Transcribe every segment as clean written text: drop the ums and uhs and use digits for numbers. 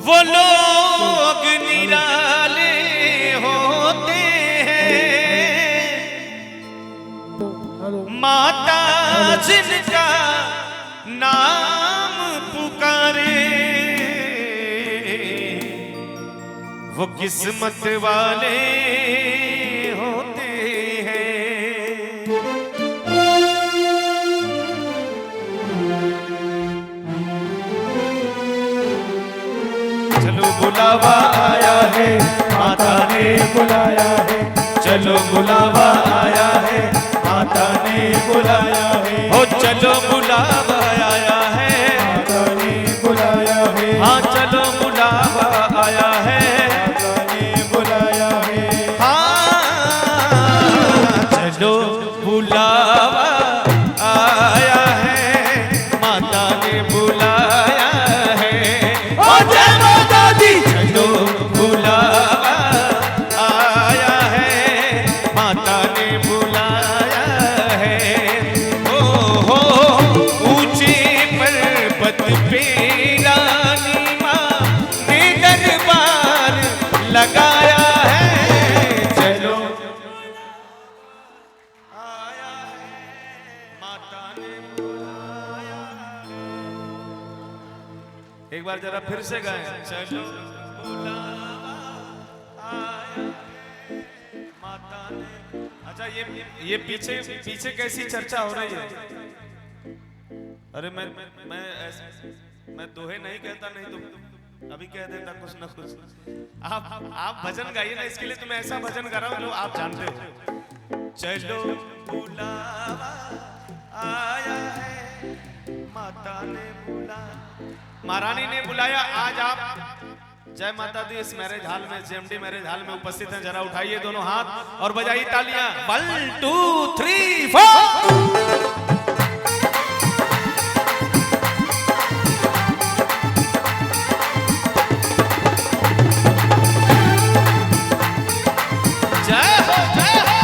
वो लोग निराले होते हैं, माता जिनका नाम पुकारे वो किस्मत वाले होते हैं। चलो बुलावा आया है, माता ने बुलाया है। चलो बुलावा आया है, माता ने बुलाया है। हो चलो बुलावा आया है, माता ने बुलाया है। हाँ चलो बुलावा आया है, माता ने बुलाया है। हाँ चलो बुलावा आया है, माता ने बुलाया है। ओ जय माता दी। चलो बुलावा आया है, माता ने बुलाया है। हो ऊंचे पर्वत पे रानी माँ ने दरबार लगाया है। चलो आया है, माता ने बुलाया है। एक बार जरा फिर से गाएं। चलो बुलावा आया है, माता ने। अच्छा ये पीछे पीछे कैसी चर्चा हो रही है? अरे मैं दोहे नहीं कहता, नहीं तो अभी कह देता कुछ ना कुछ। आप भजन गाइए ना, इसके लिए तो मैं ऐसा भजन गा रहा हूं जो आप जानते हो। चलो बुलावा आया है, माता ने बुलाया, महारानी ने बुलाया। आज आप जय माता दी इस मैरिज हॉल में, जेएमडी मैरिज हॉल में उपस्थित हैं। जरा उठाइए दोनों हाथ और बजाइए तालियां। 1 2 3 4। जय हो जय हो।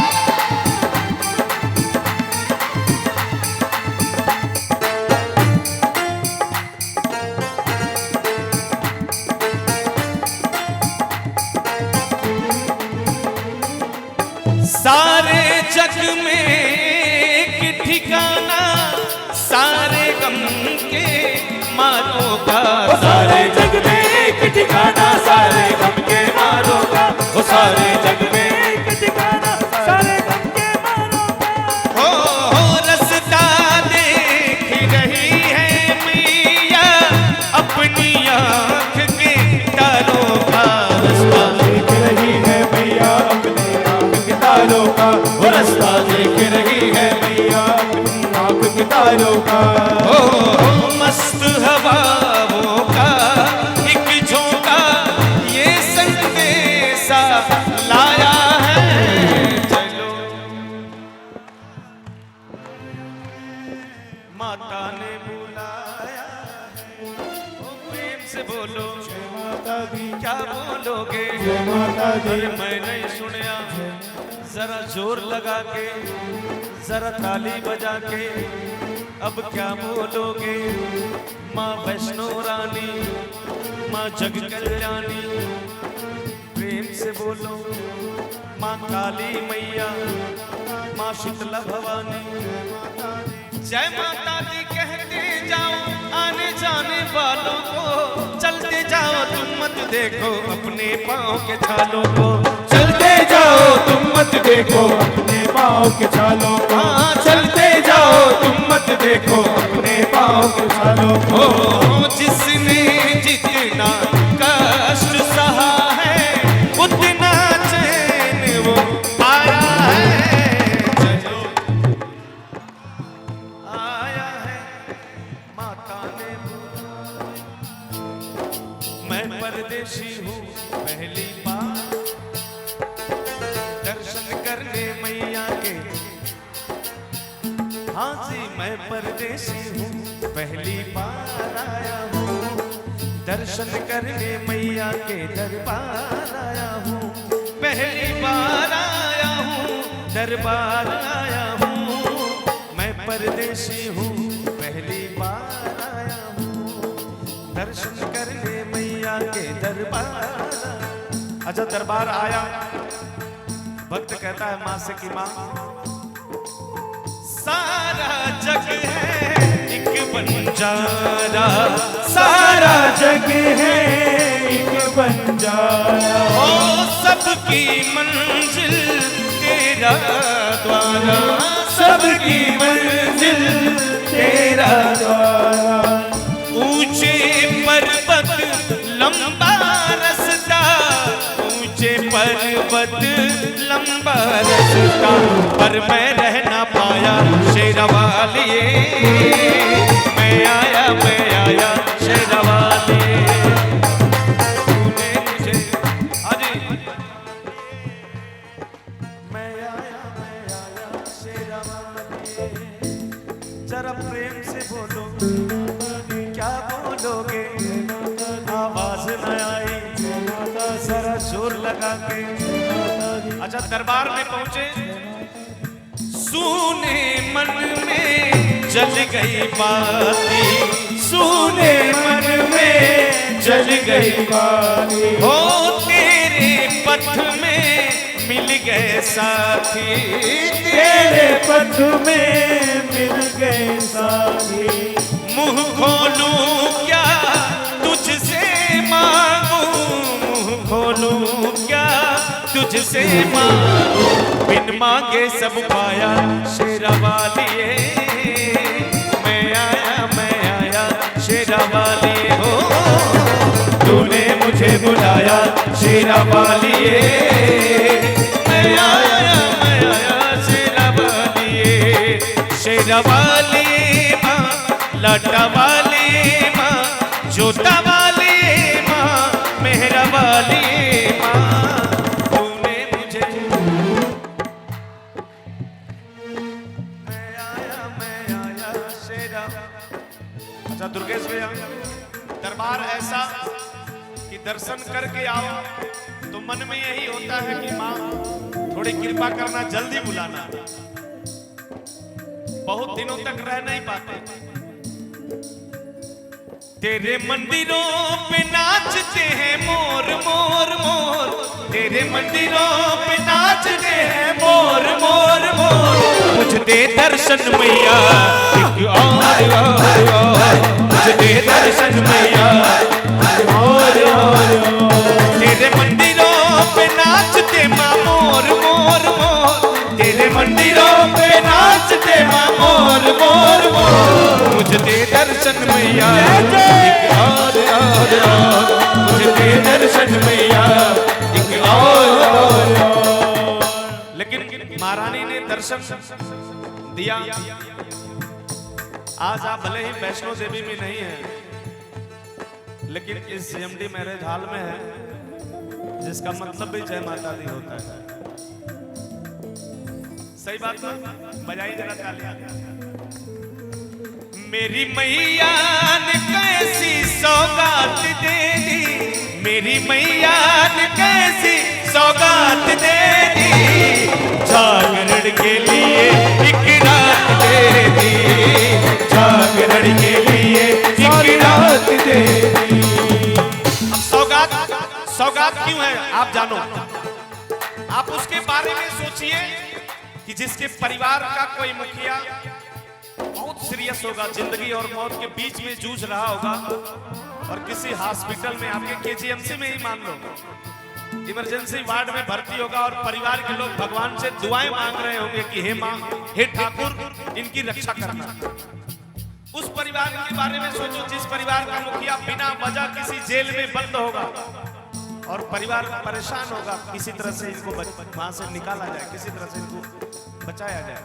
सारे जग में एक ठिकाना, सारे गम के मारों का। सारे जग में एक ठिकाना, सारे गम के मारों का। वो सारे जग में एक ठिकाना, सारे गम के मारों का। हो रास्ता देख रही है मैया अपनी आँख के तारों का। रास्ता देख रही है मैया अपने आँख के तारों का। वो रास्ता देख रही है मैया अपनी आँख के तारों का। हो मस्त हवाओं का एक झोंका ये संदेशा लाया है। चलो माता ने बुलाया है। ओ प्रेम से बोलो जय माता दी, क्या बोलोगे? जय माता दी। अरे मैं नहीं सुनया, जरा जोर लगा के, जरा ताली बजा के, अब क्या बोलोगे? माँ वैष्णो रानी, माँ जग कल्याणी, प्रेम से बोलो। माँ काली मैया, माँ शीतला भवानी। जय माता दी कहते जाओ आने जाने वालों को। चलते जाओ तुम मत देखो अपने पाँव के छालों को। चलते जाओ तुम मत देखो अपने पाँव के छालों को। हाँ चलते जाओ तुम मत देखो अपने पाँव के छालों को। जिसने जितना कष्ट सहा है उतना चैन वो पाया है। चलो आया है, माता ने बुलाया। मैं परदेशी हूँ पहली बार दर्शन करने मैया के। हाँ जी मैं परदेशी हूँ पहली बार आया हूँ, दर्शन करने मैया के दरबार आया हूँ। पहली बार आया हूँ, दरबार आया हूँ। मैं परदेशी हूँ पहली बार आया हूँ, दर्शन करने मैया के दरबार। अच्छा दरबार आया, भक्त कहता है माँ से कि माँ सारा जग है एक बंजारा, सारा जग है एक बंजारा, ओ सबकी मंजिल तेरा द्वारा, सबकी मंजिल तेरा द्वारा। ऊंचे पर्वत लंबा रास्ता, ऊंचे पर्वत लंबा रास्ता, पर मैं रह ना पाया शेरवालिए, मैं आया शेरवालिए। तूने मुझे अरे मैं आया शेरवालिए। जरा प्रेम से बोलो, क्या बोलोगे? आवाज न आई, जरा जोर लगा के। अच्छा दरबार में पहुंचे, सूने मन में जल गई बाती, सूने मन में जल गई बाती, हो तेरे पथ में मिल गए साथी, तेरे पथ में मिल गए साथी। मुंह खोलूं क्या तुझसे मांगूं, मुंह खोलूं क्या तुझसे मांगूं, बिन मांगे सब पाया शेरवालिए, मैं आया शेरवालिए। हो तूने मुझे बुलाया शेरवालिए, मैं आया शेरवालिए। शेरवालिए माँ, लाटा वाली माँ, जोता वाली माँ, मेहरा वाली माँ, तूने मुझे मैं आया शेरा। अच्छा दुर्गेश भैया, दरबार ऐसा कि दर्शन करके आओ तो मन में यही होता है कि माँ थोड़ी कृपा करना, जल्दी बुलाना, बहुत दिनों तक रह नहीं पाते। तेरे मंदिरों पे नाचते हैं मोर मोर मोर, तेरे मंदिरों पे नाचते हैं मोर मोर मोर, मुझे दे दर्शन मैया एक और, मुझे दे दर्शन मैया और। तेरे मंदिरों पे नाचते माँ मोर मोर मोर, तेरे मंदिरों पे नाचते माँ मोर मोर मोर, मुझे दे दर्शन मैया एक और, मुझे दे दर्शन मैया एक और। लेकिन महारानी ने दर्शन दिया। आज आप भले ही वैष्णो देवी में नहीं है, लेकिन इस CMD मैरिज हॉल में है, जिसका मतलब भी जय माता दी होता है। सही बात है, बजाई जरा तालियां। मेरी मैया ने कैसी सौगात दे दी, मेरी मैया ने कैसी सौगात दे दी, जागरण के लिए एक रात दे दी, जागरण के लिए एक रात दे दी। अब सौगात क्यों है आप जानो, आप उसके बारे में सोचिए कि जिसके परिवार का कोई मुखिया बहुत सीरियस होगा, जिंदगी और मौत के बीच में जूझ रहा होगा, और किसी हॉस्पिटल में आपके KGMC में ही मान लो इमरजेंसी वार्ड में भर्ती होगा, और परिवार के लोग भगवान से दुआएं मांग रहे होंगे कि हे माँ, हे ठाकुर, इनकी रक्षा करना। उस परिवार के बारे में सोचो जिस परिवार का मुखिया बिना वजह किसी जेल में बंद होगा और परिवार परेशान होगा, किसी तरह से इनको वहां से निकाला जाए, किसी तरह से इनको बचाया जाए।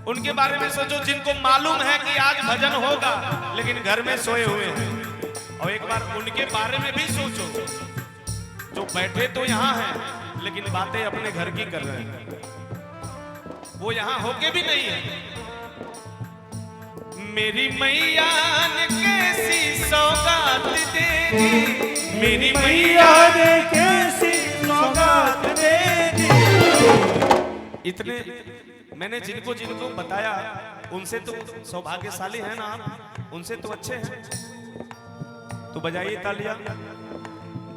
उनके बारे में सोचो जिनको मालूम है कि आज भजन होगा लेकिन घर में सोए हुए हैं। और एक बार उनके बारे में भी सोचो जो बैठे तो यहाँ हैं लेकिन बातें अपने घर की कर रहे हैं, वो यहाँ होके भी नहीं है। मेरी मैया ने कैसी सौगात दे दी, मेरी मैया ने कैसी सौगात दे दी। इतने मैंने जिनको जिनको बताया उनसे तो सौभाग्यशाली है ना आप, उनसे तो अच्छे हैं। तो बजाइए तालियां।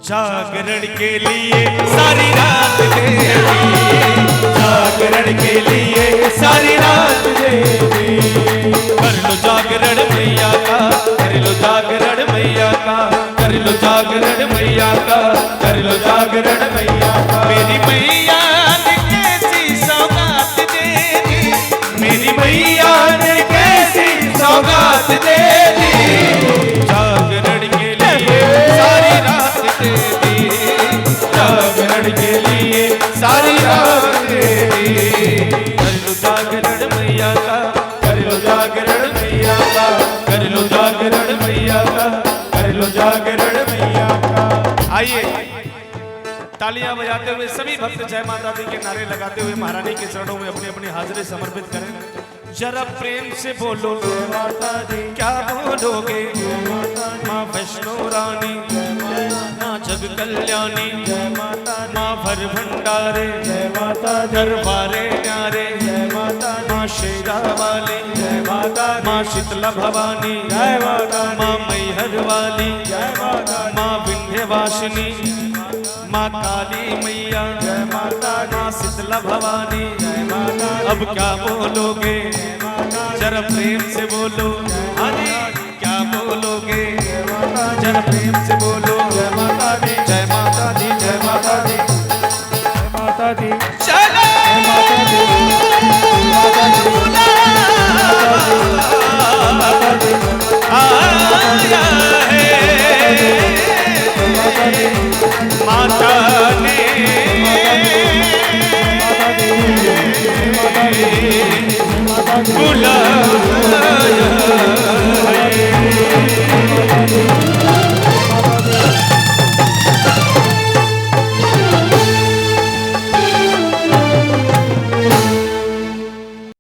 जागरण के लिए सारी रात देवी, जागरण के लिए सारी रात देवी। कर लो जागरण मैया का, कर लो जागरण मैया का, कर लो जागरण मैया का, कर लो जागरण मैया का। मेरी मैया ने कैसी सौगात दे दी, मेरी मैया ने कैसी सौगात दे दी। जागरण के लिए सारी रात दे दी, जागरण के लिए सारी रात दे दी। कर लो जागरण मैया का, कर लो जागरण मैया का, कर लो जागरण मैया का, कर लो जागरण मैया का। आइए तालियां बजाते हुए सभी भक्त जय माता दी के नारे लगाते हुए महारानी के चरणों में अपनी अपनी हाजिरी समर्पित करें। जरा प्रेम से बोलो माता दी क्या बोलोगे, माँ वैष्णो रानी, माँ जग कल्याणी, जय माता दी, माँ भर भंडारे, जय माता दी, दरबारे न्यारे, जय माता दी, माँ शेरा वाली, जय माता दी, माँ शीतला भवानी, जय माता दी, माँ मैहर वाली, जय माता दी, माँ विंध्यवासिनी, माँ काली मैया, जय माता दी, माँ शीतला भवानी। जय माता दी, अब क्या बोलोगे, जरा प्रेम से बोलो, हाँ जी क्या बोलोगे, जय माता दी, जरा प्रेम से बोलो, जय माता दी,